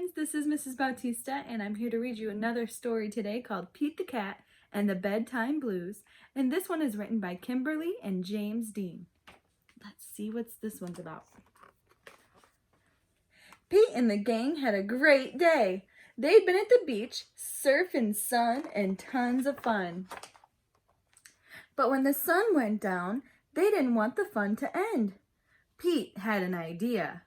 friends, this is Mrs. Bautista, and I'm here to read you another story today called Pete the Cat and the Bedtime Blues, and this one is written by Kimberly and James Dean. Let's see what this one's about. Pete and the gang had a great day. They'd been at the beach, surfing sun, and tons of fun. But when the sun went down, they didn't want the fun to end. Pete had an idea.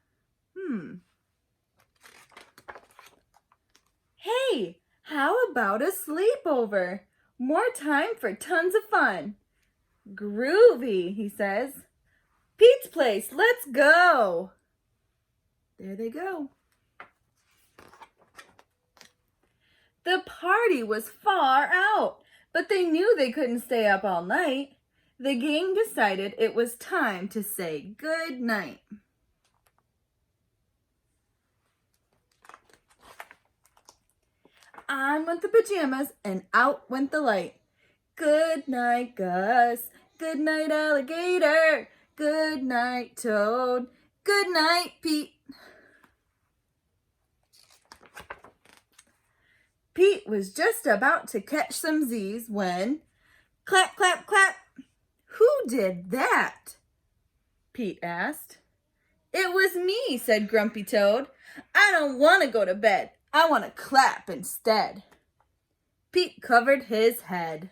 Hey, how about a sleepover? More time for tons of fun. Groovy, he says. Pete's place, let's go. There they go. The party was far out, but they knew they couldn't stay up all night. The gang decided it was time to say good night. On went the pajamas and out went the light. Good night, Gus. Good night, alligator. Good night, Toad. Good night, Pete. Pete was just about to catch some Z's when, clap, clap, clap. Who did that? Pete asked. It was me, said Grumpy Toad. I don't want to go to bed. I want to clap instead. Pete covered his head.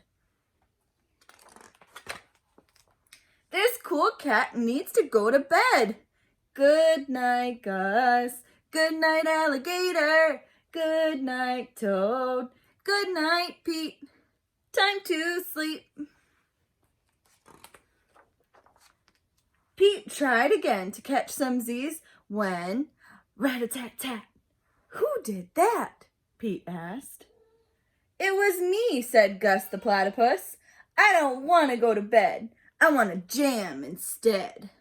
This cool cat needs to go to bed. Good night, Gus. Good night, alligator. Good night, Toad. Good night, Pete. Time to sleep. Pete tried again to catch some Z's when, rat-a-tat-tat. Who did that? Pete asked. It was me, said Gus the platypus. I don't want to go to bed. I want to jam instead.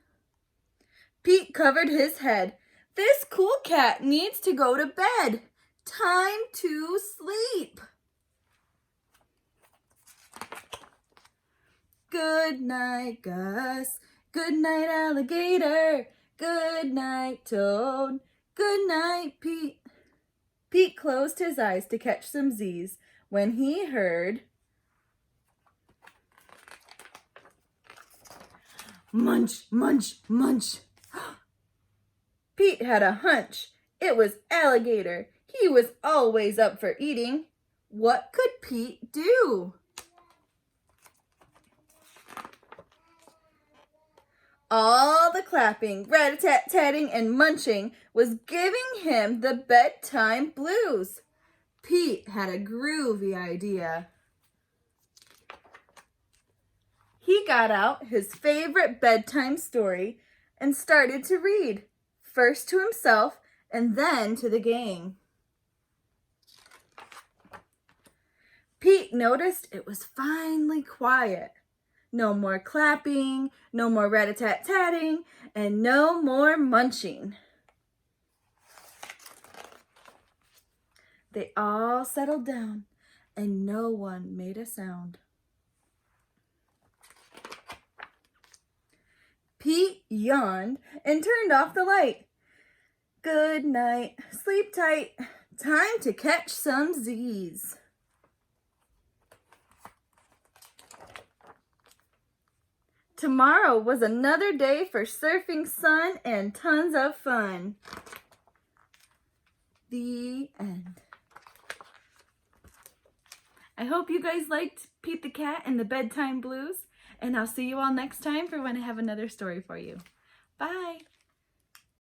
Pete covered his head. This cool cat needs to go to bed. Time to sleep. Good night, Gus. Good night, alligator. Good night, Toad. Good night, Pete. Pete closed his eyes to catch some Z's when he heard munch, munch, munch. Pete had a hunch. It was alligator. He was always up for eating. What could Pete do? All the clapping, rat-a-tat-tatting, and munching was giving him the bedtime blues. Pete had a groovy idea. He got out his favorite bedtime story and started to read, first to himself and then to the gang. Pete noticed it was finally quiet. No more clapping, no more rat-a-tat-tatting, and no more munching. They all settled down, and no one made a sound. Pete yawned and turned off the light. Good night, sleep tight, time to catch some Z's. Tomorrow was another day for surfing sun and tons of fun. The end. I hope you guys liked Pete the Cat and the Bedtime Blues, and I'll see you all next time for when I have another story for you. Bye!